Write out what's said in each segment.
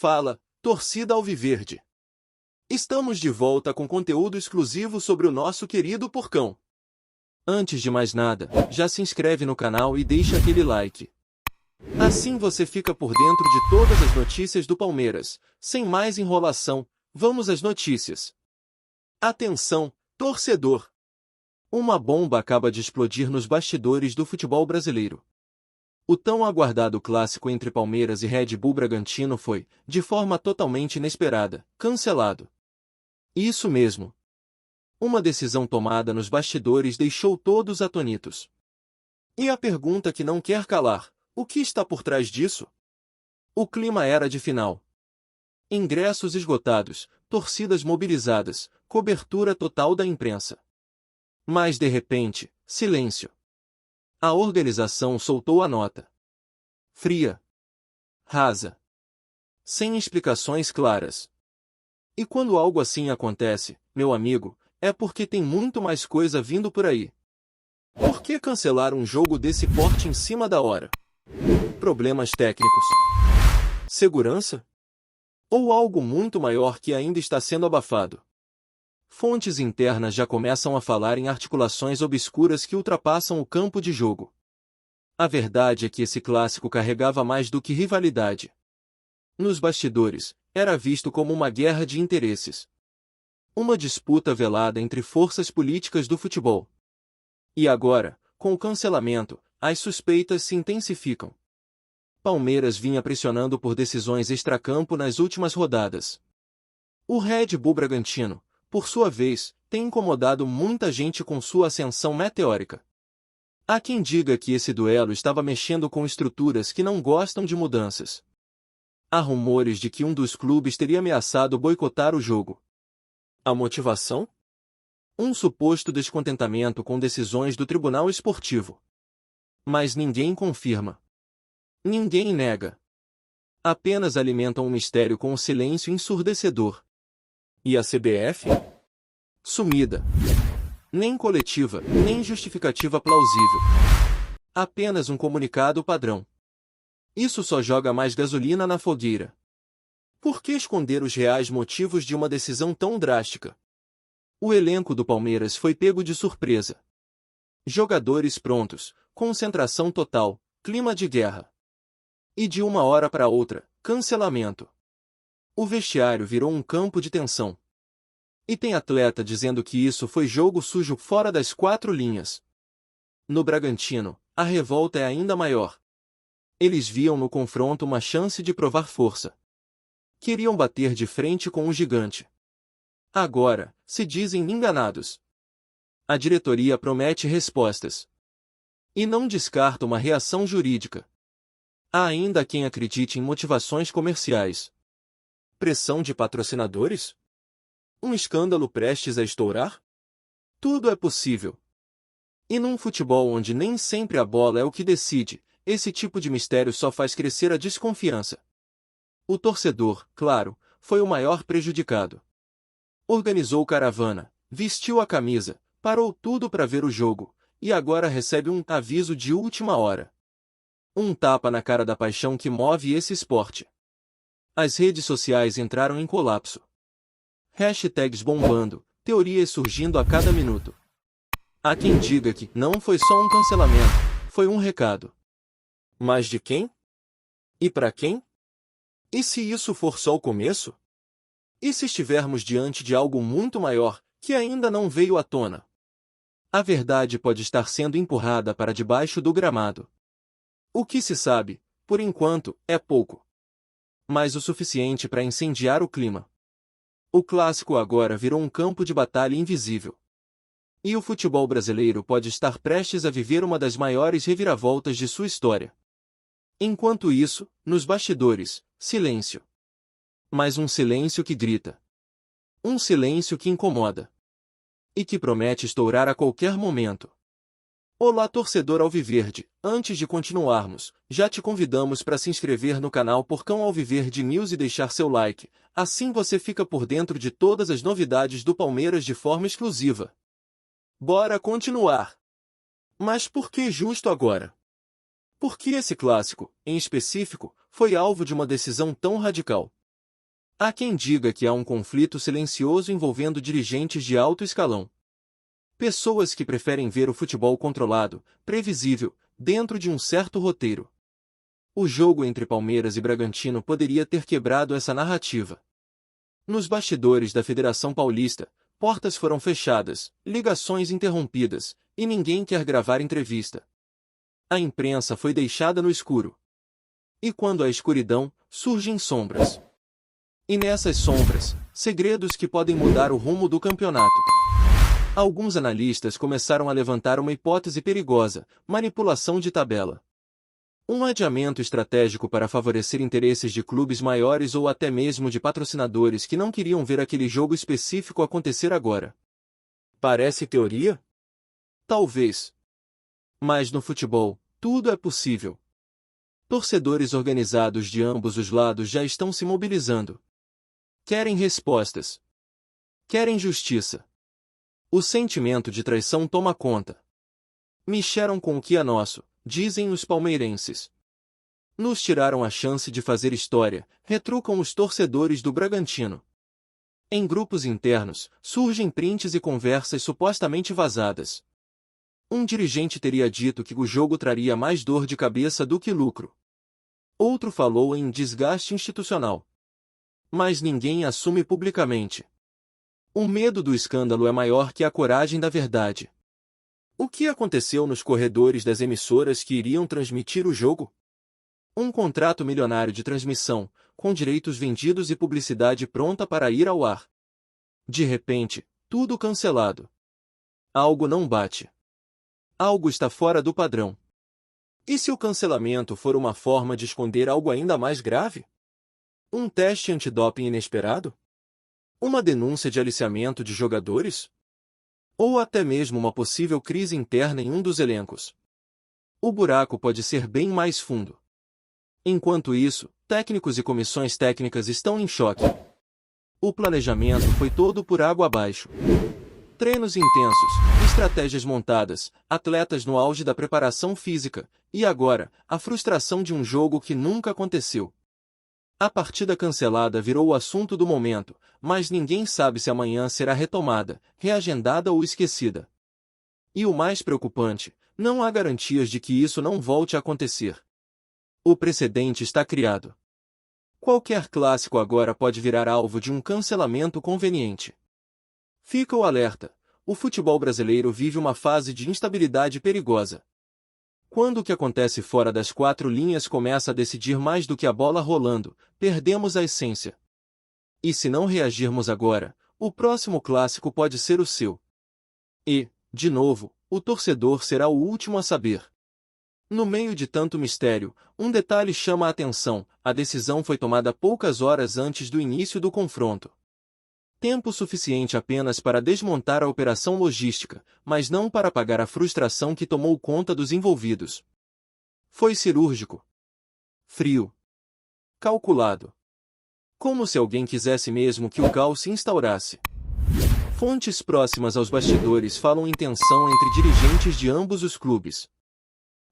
Fala, torcida alviverde! Estamos de volta com conteúdo exclusivo sobre o nosso querido Porcão. Antes de mais nada, já se inscreve no canal e deixa aquele like. Assim você fica por dentro de todas as notícias do Palmeiras. Sem mais enrolação, vamos às notícias. Atenção, torcedor! Uma bomba acaba de explodir nos bastidores do futebol brasileiro. O tão aguardado clássico entre Palmeiras e Red Bull Bragantino foi, de forma totalmente inesperada, cancelado. Isso mesmo. Uma decisão tomada nos bastidores deixou todos atônitos. E a pergunta que não quer calar: o que está por trás disso? O clima era de final. Ingressos esgotados, torcidas mobilizadas, cobertura total da imprensa. Mas de repente, silêncio. A organização soltou a nota. Fria. Rasa. Sem explicações claras. E quando algo assim acontece, meu amigo, é porque tem muito mais coisa vindo por aí. Por que cancelar um jogo desse porte em cima da hora? Problemas técnicos? Segurança? Ou algo muito maior que ainda está sendo abafado? Fontes internas já começam a falar em articulações obscuras que ultrapassam o campo de jogo. A verdade é que esse clássico carregava mais do que rivalidade. Nos bastidores, era visto como uma guerra de interesses. Uma disputa velada entre forças políticas do futebol. E agora, com o cancelamento, as suspeitas se intensificam. Palmeiras vinha pressionando por decisões extracampo nas últimas rodadas. O Red Bull Bragantino, por sua vez, tem incomodado muita gente com sua ascensão meteórica. Há quem diga que esse duelo estava mexendo com estruturas que não gostam de mudanças. Há rumores de que um dos clubes teria ameaçado boicotar o jogo. A motivação? Um suposto descontentamento com decisões do Tribunal Esportivo. Mas ninguém confirma. Ninguém nega. Apenas alimentam um mistério com um silêncio ensurdecedor. E a CBF? Sumida. Nem coletiva, nem justificativa plausível. Apenas um comunicado padrão. Isso só joga mais gasolina na fogueira. Por que esconder os reais motivos de uma decisão tão drástica? O elenco do Palmeiras foi pego de surpresa. Jogadores prontos, concentração total, clima de guerra. E de uma hora para outra, cancelamento. O vestiário virou um campo de tensão. E tem atleta dizendo que isso foi jogo sujo fora das quatro linhas. No Bragantino, a revolta é ainda maior. Eles viam no confronto uma chance de provar força. Queriam bater de frente com um gigante. Agora, se dizem enganados. A diretoria promete respostas. E não descarta uma reação jurídica. Há ainda quem acredite em motivações comerciais. Pressão de patrocinadores? Um escândalo prestes a estourar? Tudo é possível. E num futebol onde nem sempre a bola é o que decide, esse tipo de mistério só faz crescer a desconfiança. O torcedor, claro, foi o maior prejudicado. Organizou caravana, vestiu a camisa, parou tudo para ver o jogo, e agora recebe um aviso de última hora. Um tapa na cara da paixão que move esse esporte. As redes sociais entraram em colapso. Hashtags bombando, teorias surgindo a cada minuto. Há quem diga que não foi só um cancelamento, foi um recado. Mas de quem? E para quem? E se isso for só o começo? E se estivermos diante de algo muito maior, que ainda não veio à tona? A verdade pode estar sendo empurrada para debaixo do gramado. O que se sabe, por enquanto, é pouco. Mas o suficiente para incendiar o clima. O clássico agora virou um campo de batalha invisível. E o futebol brasileiro pode estar prestes a viver uma das maiores reviravoltas de sua história. Enquanto isso, nos bastidores, silêncio. Mas um silêncio que grita. Um silêncio que incomoda. E que promete estourar a qualquer momento. Olá, torcedor alviverde, antes de continuarmos, já te convidamos para se inscrever no canal Porcão Alviverde News e deixar seu like, assim você fica por dentro de todas as novidades do Palmeiras de forma exclusiva. Bora continuar! Mas por que justo agora? Por que esse clássico, em específico, foi alvo de uma decisão tão radical? Há quem diga que há um conflito silencioso envolvendo dirigentes de alto escalão. Pessoas que preferem ver o futebol controlado, previsível, dentro de um certo roteiro. O jogo entre Palmeiras e Bragantino poderia ter quebrado essa narrativa. Nos bastidores da Federação Paulista, portas foram fechadas, ligações interrompidas, e ninguém quer gravar entrevista. A imprensa foi deixada no escuro. E quando a escuridão, surgem sombras. E nessas sombras, segredos que podem mudar o rumo do campeonato. Alguns analistas começaram a levantar uma hipótese perigosa: manipulação de tabela. Um adiamento estratégico para favorecer interesses de clubes maiores ou até mesmo de patrocinadores que não queriam ver aquele jogo específico acontecer agora. Parece teoria? Talvez. Mas no futebol, tudo é possível. Torcedores organizados de ambos os lados já estão se mobilizando. Querem respostas. Querem justiça. O sentimento de traição toma conta. Mexeram com o que é nosso, dizem os palmeirenses. Nos tiraram a chance de fazer história, retrucam os torcedores do Bragantino. Em grupos internos, surgem prints e conversas supostamente vazadas. Um dirigente teria dito que o jogo traria mais dor de cabeça do que lucro. Outro falou em desgaste institucional. Mas ninguém assume publicamente. O medo do escândalo é maior que a coragem da verdade. O que aconteceu nos corredores das emissoras que iriam transmitir o jogo? Um contrato milionário de transmissão, com direitos vendidos e publicidade pronta para ir ao ar. De repente, tudo cancelado. Algo não bate. Algo está fora do padrão. E se o cancelamento for uma forma de esconder algo ainda mais grave? Um teste antidoping inesperado? Uma denúncia de aliciamento de jogadores? Ou até mesmo uma possível crise interna em um dos elencos? O buraco pode ser bem mais fundo. Enquanto isso, técnicos e comissões técnicas estão em choque. O planejamento foi todo por água abaixo. Treinos intensos, estratégias montadas, atletas no auge da preparação física, e agora, a frustração de um jogo que nunca aconteceu. A partida cancelada virou o assunto do momento, mas ninguém sabe se amanhã será retomada, reagendada ou esquecida. E o mais preocupante, não há garantias de que isso não volte a acontecer. O precedente está criado. Qualquer clássico agora pode virar alvo de um cancelamento conveniente. Fica o alerta: o futebol brasileiro vive uma fase de instabilidade perigosa. Quando o que acontece fora das quatro linhas começa a decidir mais do que a bola rolando, perdemos a essência. E se não reagirmos agora, o próximo clássico pode ser o seu. E, de novo, o torcedor será o último a saber. No meio de tanto mistério, um detalhe chama a atenção: a decisão foi tomada poucas horas antes do início do confronto. Tempo suficiente apenas para desmontar a operação logística, mas não para apagar a frustração que tomou conta dos envolvidos. Foi cirúrgico. Frio. Calculado. Como se alguém quisesse mesmo que o caos se instaurasse. Fontes próximas aos bastidores falam em tensão entre dirigentes de ambos os clubes.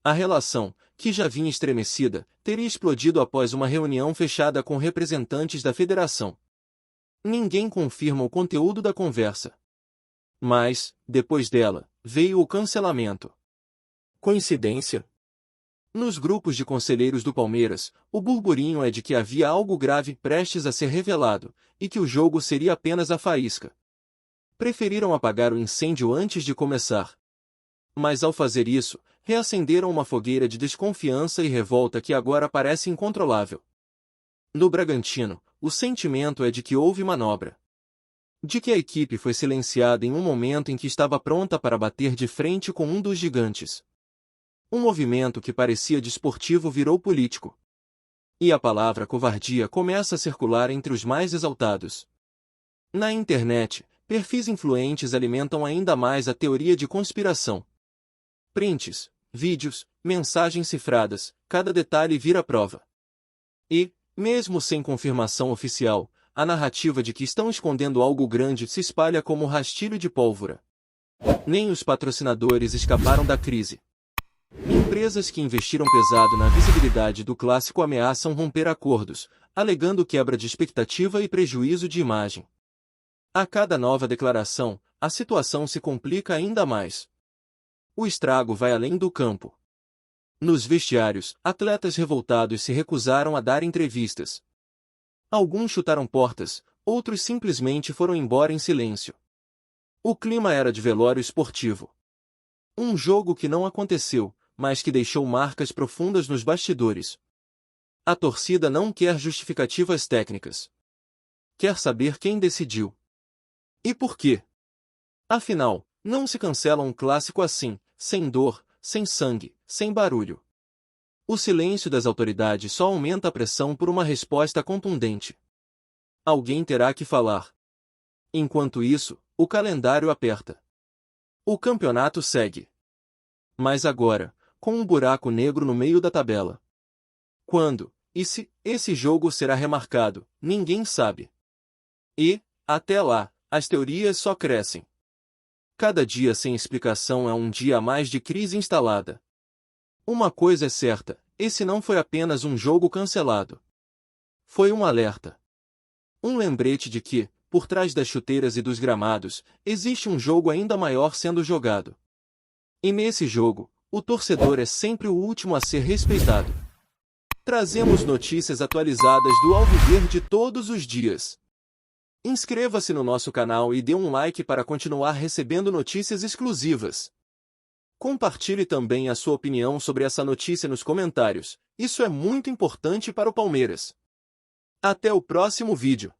A relação, que já vinha estremecida, teria explodido após uma reunião fechada com representantes da federação. Ninguém confirma o conteúdo da conversa. Mas, depois dela, veio o cancelamento. Coincidência? Nos grupos de conselheiros do Palmeiras, o burburinho é de que havia algo grave prestes a ser revelado, e que o jogo seria apenas a faísca. Preferiram apagar o incêndio antes de começar. Mas ao fazer isso, reacenderam uma fogueira de desconfiança e revolta que agora parece incontrolável. No Bragantino, o sentimento é de que houve manobra. De que a equipe foi silenciada em um momento em que estava pronta para bater de frente com um dos gigantes. Um movimento que parecia desportivo virou político. E a palavra covardia começa a circular entre os mais exaltados. Na internet, perfis influentes alimentam ainda mais a teoria de conspiração. Prints, vídeos, mensagens cifradas, cada detalhe vira prova. E, mesmo sem confirmação oficial, a narrativa de que estão escondendo algo grande se espalha como um rastilho de pólvora. Nem os patrocinadores escaparam da crise. Empresas que investiram pesado na visibilidade do clássico ameaçam romper acordos, alegando quebra de expectativa e prejuízo de imagem. A cada nova declaração, a situação se complica ainda mais. O estrago vai além do campo. Nos vestiários, atletas revoltados se recusaram a dar entrevistas. Alguns chutaram portas, outros simplesmente foram embora em silêncio. O clima era de velório esportivo. Um jogo que não aconteceu, mas que deixou marcas profundas nos bastidores. A torcida não quer justificativas técnicas. Quer saber quem decidiu. E por quê? Afinal, não se cancela um clássico assim, sem dor, sem sangue, sem barulho. O silêncio das autoridades só aumenta a pressão por uma resposta contundente. Alguém terá que falar. Enquanto isso, o calendário aperta. O campeonato segue. Mas agora, com um buraco negro no meio da tabela. Quando, e se, esse jogo será remarcado, ninguém sabe. E, até lá, as teorias só crescem. Cada dia sem explicação é um dia a mais de crise instalada. Uma coisa é certa, esse não foi apenas um jogo cancelado. Foi um alerta. Um lembrete de que, por trás das chuteiras e dos gramados, existe um jogo ainda maior sendo jogado. E nesse jogo, o torcedor é sempre o último a ser respeitado. Trazemos notícias atualizadas do Alviverde todos os dias. Inscreva-se no nosso canal e dê um like para continuar recebendo notícias exclusivas. Compartilhe também a sua opinião sobre essa notícia nos comentários, isso é muito importante para o Palmeiras. Até o próximo vídeo.